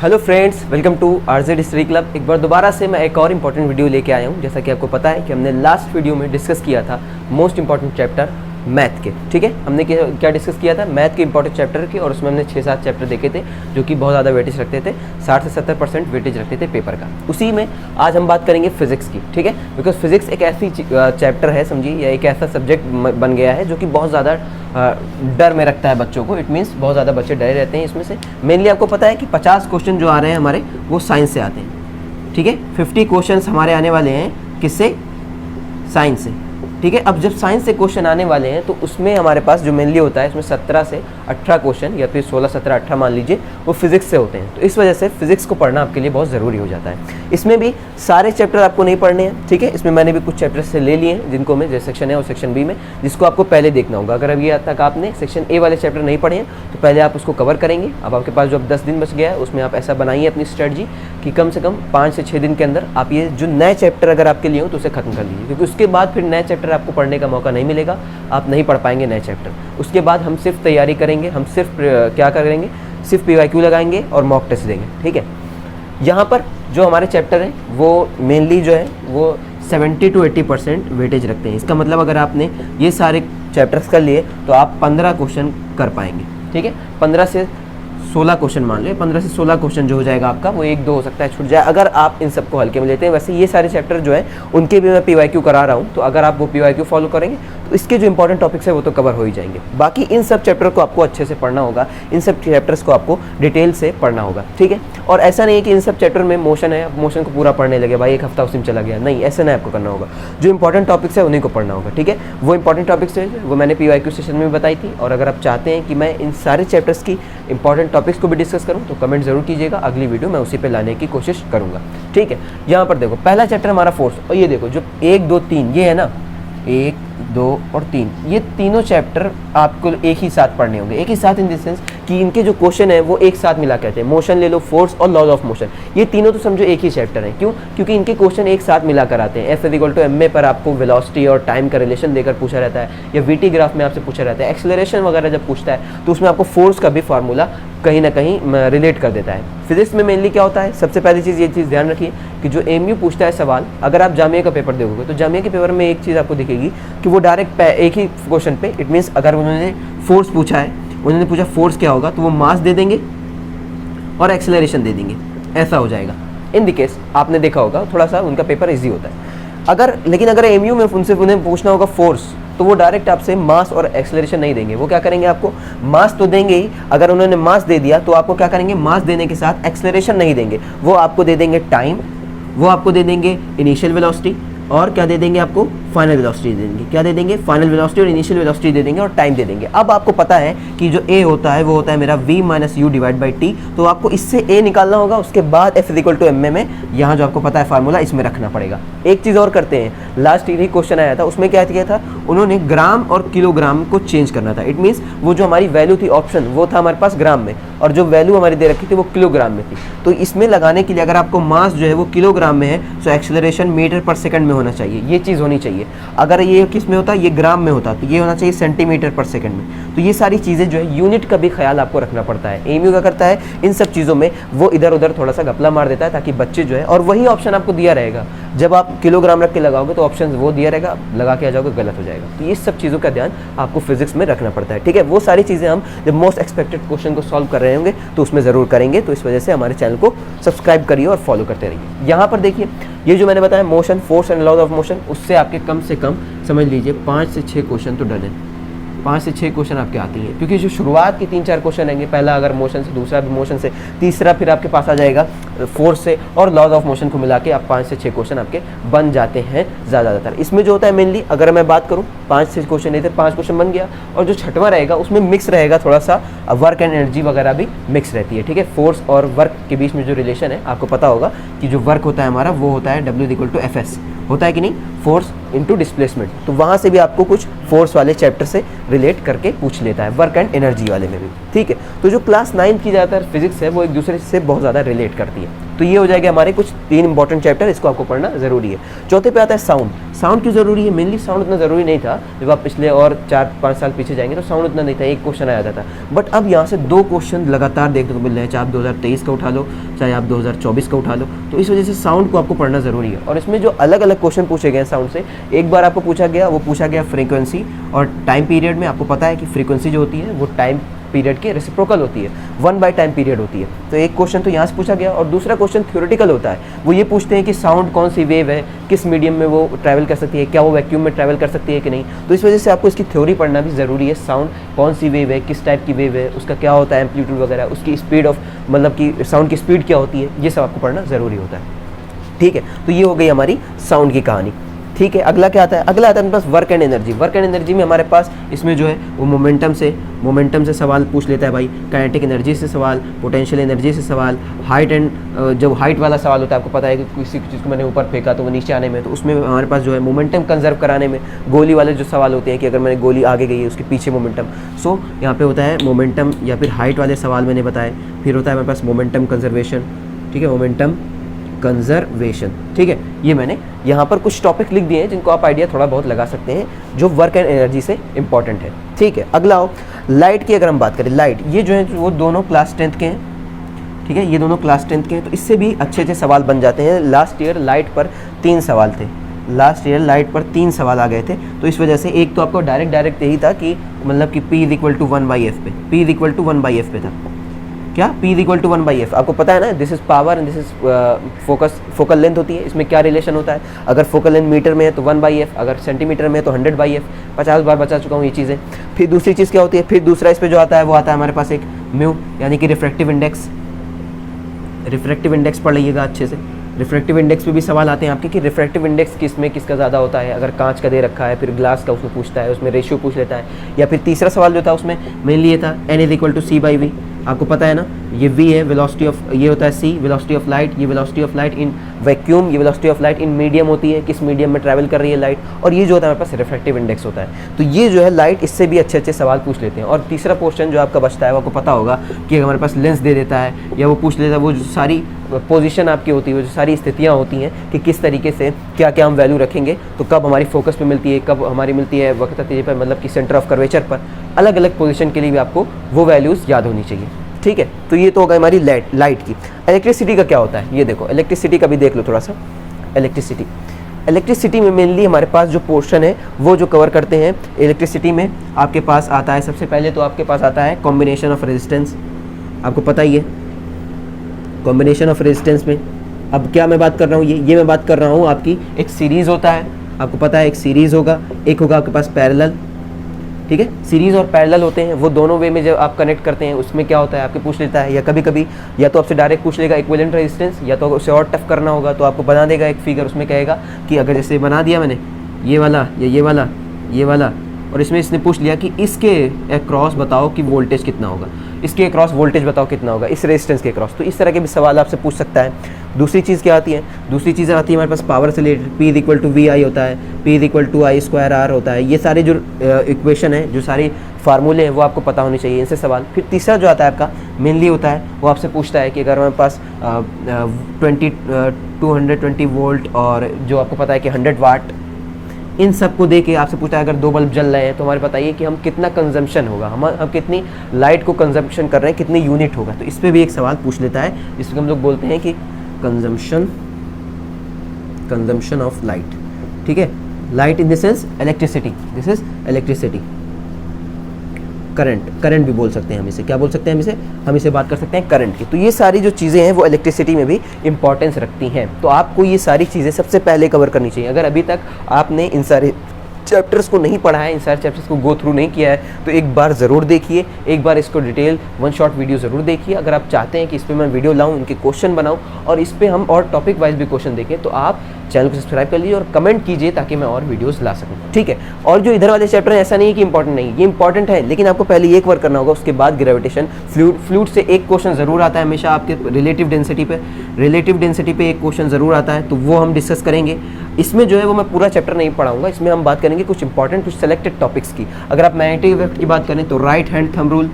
Hello friends, welcome to RZ history club. एक बार दोबारा से मैं एक और इम्पॉर्टेंट वीडियो लेके आया हूँ। जैसा कि आपको पता है कि हमने लास्ट वीडियो में डिस्कस किया था मोस्ट इंपॉर्टेंट चैप्टर मैथ के। ठीक है, हमने क्या डिस्कस किया था, मैथ के इंपॉर्टेंट चैप्टर के, और उसमें हमने 6-7 चैप्टर देखे थे जो कि बहुत ज़्यादा वेटेज रखते थे, 60 से 70% वेटेज रखते थे पेपर का। उसी में आज हम बात करेंगे फिजिक्स की। ठीक है, बिकॉज फिजिक्स एक ऐसी चैप्टर है, समझिए, या एक ऐसा सब्जेक्ट बन गया है जो कि बहुत ज़्यादा डर में रखता है बच्चों को। इट मीन्स बहुत ज़्यादा बच्चे डरे रहते हैं इसमें से। मेनली आपको पता है कि 50 क्वेश्चन जो आ रहे हैं हमारे वो साइंस से आते हैं। ठीक है, 50 क्वेश्चन हमारे आने वाले हैं किससे? साइंस से। ठीक है, अब जब साइंस से क्वेश्चन आने वाले हैं तो उसमें हमारे पास जो मेनली होता है, इसमें 17 से 18 क्वेश्चन, या फिर 16, 17, 18 मान लीजिए, वो फिजिक्स से होते हैं। तो इस वजह से फिजिक्स को पढ़ना आपके लिए बहुत ज़रूरी हो जाता है। इसमें भी सारे चैप्टर आपको नहीं पढ़ने हैं। ठीक है, इसमें मैंने भी कुछ चैप्टर से ले लिए हैं जिनको मैं, जैसे सेक्शन है और सेक्शन बी में, जिसको आपको पहले देखना होगा। अगर अभी तक आपने सेक्शन ए वाले चैप्टर नहीं पढ़े हैं तो पहले आप उसको कवर करेंगे। अब आपके पास जो अब 10 दिन बच गया है उसमें आप ऐसा बनाइए अपनी स्ट्रेटजी कि कम से कम 5 से 6 दिन के अंदर आप ये जो नए चैप्टर अगर आपके लिए हो तो उसे खत्म कर लीजिए, क्योंकि उसके बाद फिर नए चैप्टर आपको पढ़ने का मौका नहीं मिलेगा, आप नहीं पढ़ पाएंगे नए चैप्टर। उसके बाद हम सिर्फ तैयारी करेंगे, हम सिर्फ क्या करेंगे, सिर्फ PYQ लगाएंगे और मॉक टेस्ट देंगे। ठीक है, यहाँ पर जो हमारे चैप्टर हैं वो मेनली जो है वो 70 to 80% वेटेज रखते हैं। इसका मतलब अगर आपने ये सारे चैप्टर्स कर लिए तो आप 15 क्वेश्चन कर पाएंगे। ठीक है, 15 से 16 क्वेश्चन मान लो, 15 से 16 क्वेश्चन जो हो जाएगा आपका, वो 1-2 हो सकता है छूट जाए अगर आप इन सबको हल्के में लेते हैं। वैसे ये सारे चैप्टर जो है उनके भी मैं PYQ करा रहा हूँ, तो अगर आप वो PYQ फॉलो करेंगे तो इसके जो इंपॉर्टेंट टॉपिक्स है वो तो कवर हो ही जाएंगे। बाकी इन सब चैप्टर को आपको अच्छे से पढ़ना होगा, इन सब चैप्टर्स को आपको डिटेल से पढ़ना होगा। ठीक है, और ऐसा नहीं है कि इन सब चैप्टर में मोशन है, मोशन को पूरा पढ़ने लगे, भाई एक हफ्ता उसी में चला गया, नहीं, ऐसा नहीं आपको करना होगा। जो इंपॉर्टेंट टॉपिक्स है उन्हीं को पढ़ना होगा। ठीक है, वो इंपॉर्टेंट टॉपिक्स है वो मैंने PYQ सेशन में बताई थी, और अगर आप चाहते हैं कि मैं इन सारे चैप्टर्स की इंपॉर्टेंट टॉपिक्स को भी डिस्कस करूँ तो कमेंट जरूर कीजिएगा, अगली वीडियो मैं उसी पे लाने की कोशिश करूँगा। ठीक है, यहाँ पर देखो पहला चैप्टर हमारा फोर्स, और ये देखो जो 1, 2, 3 ये है ना, 1, 2 और 3, ये तीनों चैप्टर आपको एक ही साथ पढ़ने होंगे। एक ही साथ इन द सेंस कि इनके जो क्वेश्चन है वो एक साथ मिला कहते हैं। मोशन ले लो, फोर्स और लॉज ऑफ मोशन, ये तीनों तो समझो एक ही चैप्टर है। क्यों? क्योंकि इनके क्वेश्चन एक साथ मिला कर आते हैं। F=ma पर आपको वेलोसिटी और टाइम का रिलेशन देकर पूछा रहता है, या VT ग्राफ में आपसे पूछा रहता है। एक्सेलरेशन वगैरह जब पूछता है तो उसमें आपको फोर्स का भी फार्मूला कहीं ना कहीं रिलेट कर देता है। फिजिक्स में मेनली क्या होता है, सबसे पहली चीज़ ये चीज़ ध्यान रखिए कि जो MU पूछता है सवाल, अगर आप जामिया का पेपर देखोगे तो जामिया के पेपर में एक चीज़ आपको दिखेगी कि वो डायरेक्ट एक ही क्वेश्चन पे, इट मीन्स अगर उन्होंने फोर्स पूछा है, उन्होंने पूछा फोर्स क्या होगा, तो वो मास दे देंगे और एक्सेलरेशन दे देंगे, ऐसा हो जाएगा। इन द केस आपने देखा होगा थोड़ा सा उनका पेपर इजी होता है। लेकिन अगर MU में उनसे उन्हें पूछना होगा फोर्स, तो वो डायरेक्ट आपसे मास और एक्सेलरेशन नहीं देंगे। वो क्या करेंगे, आपको मास तो देंगे ही, अगर उन्होंने मास दे दिया तो आपको क्या करेंगे, मास देने के साथ एक्सेलरेशन नहीं देंगे, वो आपको दे देंगे टाइम, वो आपको दे देंगे इनिशियल वेलोसिटी, और क्या दे देंगे, आपको फाइनल वेलोसिटी दे देंगे। क्या दे देंगे, फाइनल वेलोसिटी और इनिशियल वेलोसिटी दे देंगे, और टाइम दे देंगे। अब आपको पता है कि जो A होता है वो होता है मेरा V-U/T, तो आपको इससे A निकालना होगा। उसके बाद F=ma में यहाँ जो आपको पता है फार्मूला, इसमें रखना पड़ेगा। एक चीज़ और करते हैं, लास्ट ही क्वेश्चन आया था, उसमें क्या किया था, उन्होंने ग्राम और किलोग्राम को चेंज करना था। इट मीन्स वो जो हमारी वैल्यू थी ऑप्शन, वो था हमारे पास ग्राम में, और जो वैल्यू हमारी दे रखी थी वो किलोग्राम में थी। तो इसमें लगाने के लिए अगर आपको मास जो है वो किलोग्राम में है तो एक्सेलरेशन मीटर पर सेकंड में होना चाहिए, ये चीज़ होनी चाहिए। अगर ये किस में होता, ये ग्राम में होता, तो ये होना चाहिए सेंटीमीटर पर सेकंड में। तो ये सारी चीज़ें जो है यूनिट का भी ख्याल आपको रखना पड़ता है। MU क्या करता है, इन सब चीज़ों में वो इधर उधर थोड़ा सा घपला मार देता है ताकि बच्चे जो है, और वही ऑप्शन आपको दिया रहेगा, जब आप किलोग्राम रख के लगाओगे तो ऑप्शन वो दिया रहेगा, लगा के आ जाओगे गलत हो जाएगा। तो ये सब चीज़ों का ध्यान आपको फिजिक्स में रखना पड़ता है। ठीक है, वो सारी चीज़ें हम जब मोस्ट एक्सपेक्टेड क्वेश्चन को सॉल्व कर रहे होंगे तो उसमें ज़रूर करेंगे। तो इस वजह से हमारे चैनल को सब्सक्राइब करिए और फॉलो करते रहिए। यहाँ पर देखिए, ये जो मैंने बताया motion, force and laws of motion, उससे आपके कम से कम समझ लीजिए 5 से 6 क्वेश्चन तो डन है। 5 से 6 क्वेश्चन आपके आती हैं, क्योंकि जो शुरुआत की 3-4 क्वेश्चन रहेंगे, पहला अगर मोशन से, दूसरा भी मोशन से, तीसरा फिर आपके पास आ जाएगा फोर्स से, और लॉज ऑफ मोशन को मिला के आप 5 से 6 क्वेश्चन आपके बन जाते हैं ज़्यादातर। इसमें जो होता है मेनली, अगर मैं बात करूँ 5 से क्वेश्चन नहीं थे, 5 क्वेश्चन बन गया, और जो छठवां रहेगा उसमें मिक्स रहेगा, थोड़ा सा वर्क एंड एनर्जी वगैरह भी मिक्स रहती है। ठीक है, फोर्स और वर्क के बीच में जो रिलेशन है, आपको पता होगा कि जो वर्क होता है हमारा वो होता है W=Fs, होता है कि नहीं, फोर्स इनटू डिस्प्लेसमेंट। तो वहाँ से भी आपको कुछ फोर्स वाले चैप्टर से रिलेट करके पूछ लेता है, वर्क एंड एनर्जी वाले में भी। ठीक है, तो जो क्लास 9 की ज़्यादातर फिजिक्स है वो एक दूसरे से बहुत ज़्यादा रिलेट करती है। तो ये हो जाएगा हमारे कुछ 3 इंपॉर्टेंट चैप्टर, इसको आपको पढ़ना जरूरी है। चौथे पे आता है साउंड। साउंड क्यों जरूरी है? मेनली साउंड उतना जरूरी नहीं था, जब आप पिछले और 4-5 साल पीछे जाएंगे तो साउंड उतना नहीं था, एक क्वेश्चन आ जाता था। बट अब यहाँ से 2 क्वेश्चन लगातार देखने को मिल रहे हैं, चाहे आप 2023 का उठा लो, चाहे आप 2024 का उठा लो, तो इस वजह से साउंड को आपको पढ़ना जरूरी है। और इसमें जो अलग अलग क्वेश्चन पूछे गए हैं साउंड से, एक बार आपको पूछा गया फ्रीक्वेंसी और टाइम पीरियड में। आपको पता है कि फ्रीक्वेंसी जो होती है वो टाइम पीरियड के रेसिप्रोकल होती है, 1 बाय टाइम पीरियड होती है। तो एक क्वेश्चन तो यहाँ से पूछा गया, और दूसरा क्वेश्चन थ्योरेटिकल होता है। वो ये पूछते हैं कि साउंड कौन सी वेव है, किस मीडियम में वो ट्रैवल कर सकती है, क्या वो वैक्यूम में ट्रैवल कर सकती है कि नहीं। तो इस वजह से आपको इसकी थ्योरी पढ़ना भी ज़रूरी है। साउंड कौन सी वेव है, किस टाइप की वेव है, उसका क्या होता है एम्पलीट्यूड वगैरह, उसकी स्पीड ऑफ मतलब कि साउंड की स्पीड क्या होती है, ये सब आपको पढ़ना ज़रूरी होता है। ठीक है, तो ये हो गई हमारी साउंड की कहानी। ठीक है, अगला क्या आता है? अगला आता है मेरे पास work and energy. Work and energy में हमारे पास इसमें जो है वो मोमेंटम से सवाल पूछ लेता है भाई, काइनेटिक एनर्जी से सवाल, पोटेंशियल एनर्जी से सवाल, हाइट एंड जब हाइट वाला सवाल होता है, आपको पता है कि किसी चीज़ को मैंने ऊपर फेंका तो वो नीचे आने में, तो उसमें हमारे पास जो है मोमेंटम कंजर्व कराने में गोली वाले जो सवाल होते हैं कि अगर मैंने गोली आगे गई है उसके पीछे मोमेंटम, सो यहाँ पे होता है मोमेंटम या फिर हाइट वाले सवाल मैंने बताए। फिर होता है हमारे पास मोमेंटम कंजर्वेशन। ठीक है, मोमेंटम कंजर्वेशन। ठीक है, ये मैंने यहाँ पर कुछ टॉपिक लिख दिए हैं जिनको आप आइडिया थोड़ा बहुत लगा सकते हैं, जो वर्क एंड एनर्जी से इंपॉर्टेंट है। ठीक है, अगला हो लाइट की। अगर हम बात करें लाइट, ये जो है वो दोनों क्लास 10th के हैं। ठीक है, ये दोनों क्लास 10th के हैं, तो इससे भी अच्छे अच्छे सवाल बन जाते हैं। लास्ट ईयर लाइट पर 3 सवाल थे, आ गए थे। तो इस वजह से एक तो आपको डायरेक्ट यही था कि मतलब कि P = 1/f पे, P = 1/f पे था। क्या? P = 1/f। आपको पता है ना, this is power and this is focal length होती है। इसमें क्या रिलेशन होता है? अगर फोकल लेंथ मीटर में है तो 1/f, अगर सेंटीमीटर में है तो 100/f। 50 बार बता चुका हूँ ये चीज़ें। फिर दूसरी चीज़ क्या होती है? फिर दूसरा इस पर जो आता है वो आता है हमारे पास एक म्यू, यानी कि रिफ्रैक्टिव इंडेक्स। रिफ्रैक्टिव इंडेक्स पढ़ लीजिएगा अच्छे से। रिफ्रैक्टिव इंडेक्स पे भी सवाल आते हैं आपके कि रिफ्रैक्टिव इंडेक्स किसका ज़्यादा होता है। अगर कांच का दे रखा है, फिर ग्लास का उसमें पूछता है, उसमें रेशियो पूछ लेता है। या फिर तीसरा सवाल जो था उसमें मेनली ये था N = C/V। आपको पता है ना, ये V है वेलोसिटी ऑफ, ये होता है C वेलोसिटी ऑफ लाइट, ये velocity of light in vacuum, ये velocity of light in medium होती है, किस मीडियम में ट्रैवल कर रही है लाइट। और ये जो होता है हमारे पास रिफ्रैक्टिव इंडेक्स होता है। तो ये जो है लाइट, इससे भी अच्छे अच्छे सवाल पूछ लेते हैं। और तीसरा पोर्शन जो आपका बचता है वो आपको पता होगा कि हमारे पास लेंस दे देता है, या वो पूछ लेता है वो जो सारी पोजीशन आपकी होती है, वो जो सारी स्थितियाँ होती हैं कि किस तरीके से क्या क्या हम वैल्यू रखेंगे, तो कब हमारी फोकस पे मिलती है, कब हमारी मिलती है वक्त नतीजे पर, मतलब कि सेंटर ऑफ कर्वेचर पर। अलग अलग पोजीशन के लिए भी आपको वो वैल्यूज़ याद होनी चाहिए। ठीक है, तो ये तो होगा हमारी लाइट की। इलेक्ट्रिसिटी का क्या होता है ये देखो, इलेक्ट्रिसिटी का भी देख लो थोड़ा सा। इलेक्ट्रिसिटी में मेनली हमारे पास जो पोर्शन है वो जो कवर करते हैं इलेक्ट्रिसिटी में, आपके पास आता है सबसे पहले तो आपके पास आता है कॉम्बिनेशन ऑफ रेजिस्टेंस। आपको पता ही है कॉम्बिनेशन ऑफ रेजिस्टेंस में अब क्या मैं बात कर रहा हूँ, ये मैं बात कर रहा हूँ आपकी एक सीरीज़ होता है। आपको पता है एक सीरीज़ होगा, एक होगा आपके पास पैरेलल। ठीक है, सीरीज़ और पैरेलल होते हैं, वो दोनों वे में जब आप कनेक्ट करते हैं उसमें क्या होता है आपके पूछ लेता है, या कभी कभी या तो आपसे डायरेक्ट पूछ लेगा इक्विवेलेंट रेजिस्टेंस, या तो उसे और टफ करना होगा तो आपको बना देगा एक फिगर। उसमें कहेगा कि अगर जैसे बना दिया मैंने ये वाला या ये वाला और इसमें इसने पूछ लिया कि इसके अक्रॉस बताओ कि वोल्टेज कितना होगा, इसके अक्रॉस वोल्टेज बताओ कितना होगा इस रेजिस्टेंस के अक्रॉस। तो इस तरह के भी सवाल आपसे पूछ सकता है। दूसरी चीज़ क्या आती है? दूसरी चीज़ आती है हमारे पास पावर से रिलेटेड, P = VI होता है, P = I²R होता है। ये सारे जो इक्वेशन है, जो सारे फार्मूले हैं वो आपको पता होने चाहिए, इनसे सवाल। फिर तीसरा जो आता है आपका मेनली होता है वो आपसे पूछता है कि अगर हमारे पास 220 वोल्ट और जो आपको पता है कि 100 वाट, इन सब को दे के आपसे पूछता है अगर 2 बल्ब जल रहे हैं तो हमारे बताइए कि हम कितना कंजम्पशन होगा, हम कितनी लाइट को कंजम्पशन कर रहे हैं, कितनी यूनिट होगा। तो इस पर भी एक सवाल पूछ लेता है, जिसको हम लोग बोलते हैं कि कंजम्पशन ऑफ लाइट। ठीक है, light in the sense electricity, this is electricity. Current भी बोल सकते हैं हम इसे, क्या बोल सकते हैं हम इसे बात कर सकते हैं करंट की। तो ये सारी जो चीज़ें हैं वो इलेक्ट्रिसिटी में भी इंपॉर्टेंस रखती हैं। तो आपको ये सारी चीज़ें सबसे पहले कवर करनी चाहिए। अगर अभी तक आपने इन सारे चैप्टर्स को नहीं पढ़ा है, इन सारे चैप्टर्स को गो थ्रू नहीं किया है, तो एक बार ज़रूर देखिए, एक बार इसको डिटेल 1 शॉट वीडियो ज़रूर देखिए। अगर आप चाहते हैं कि इस पर मैं वीडियो लाऊं, इनके क्वेश्चन बनाऊं और इस पर हम और टॉपिक वाइज भी क्वेश्चन देखें, तो आप चैनल को सब्सक्राइब कर लीजिए और कमेंट कीजिए ताकि मैं और वीडियोस ला सकूं। ठीक है, और जो इधर वाले चैप्टर हैं ऐसा नहीं है कि इंपॉर्टेंट नहीं, ये इंपॉर्टेंट है, लेकिन आपको पहले ये कवर करना होगा, उसके बाद ग्रेविटेशन। फ्लूइड से एक क्वेश्चन ज़रूर आता है हमेशा आपके रिलेटिव डेंसिटी पे एक क्वेश्चन ज़रूर आता है, तो वो हम डिस्कस करेंगे। इसमें जो है वो मैं पूरा चैप्टर नहीं पढ़ाऊंगा, इसमें हम बात करेंगे कुछ इंपॉर्टेंट कुछ सेलेक्टेड टॉपिक्स की। अगर आप मैग्नेटिक इफेक्ट की बात करें तो राइट हैंड थंब रूल,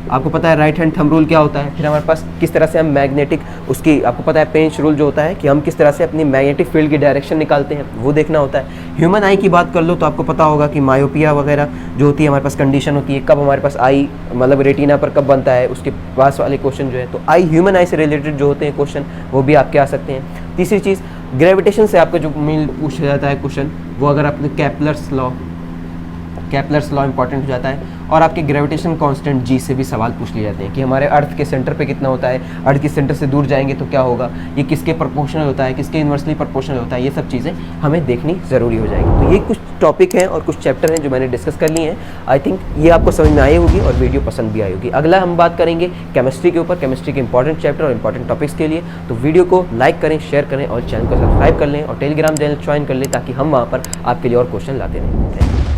आपको पता है राइट हैंड थंब रूल क्या होता है, फिर हमारे पास किस तरह से हम मैग्नेटिक उसकी, आपको पता है पेंच रूल जो होता है कि हम किस तरह से अपनी मैग्नेटिक फील्ड की डायरेक्शन निकालते हैं, वो देखना होता है। ह्यूमन आई की बात कर लो तो आपको पता होगा कि मायोपिया वगैरह जो होती है हमारे पास कंडीशन होती है, कब हमारे पास आई मतलब रेटिना पर कब बनता है, उसके पास वाले क्वेश्चन जो है, तो आई ह्यूमन आई से रिलेटेड जो होते हैं क्वेश्चन वो भी आपके आ सकते हैं। तीसरी चीज़ ग्रेविटेशन से आपका जो मेन पूछा जाता है क्वेश्चन, वो अगर आपने केपलर्स लॉ इंपॉर्टेंट हो जाता है, और आपके ग्रेविटेशन कांस्टेंट जी से भी सवाल पूछ लिए जाते हैं कि हमारे अर्थ के सेंटर पे कितना होता है, अर्थ के सेंटर से दूर जाएंगे तो क्या होगा, ये किसके प्रोपोर्शनल होता है, किसके इन्वर्सली प्रोपोर्शनल होता है, ये सब चीज़ें हमें देखनी ज़रूरी हो जाएगी। तो ये कुछ टॉपिक हैं और कुछ चैप्टर हैं जो मैंने डिस्कस कर लिए हैं। आई थिंक ये आपको समझ में आई होगी और वीडियो पसंद भी आई होगी। अगला हम बात करेंगे केमिस्ट्री के ऊपर, केमिस्ट्री के इंपॉर्टेंट चैप्टर और इंपॉर्टेंट टॉपिक्स के लिए। तो वीडियो को लाइक करें, शेयर करें और चैनल को सब्सक्राइब कर लें और टेलीग्राम चैनल ज्वाइन कर लें ताकि हम वहाँ पर आपके लिए और क्वेश्चन लाते रहें। Thank you.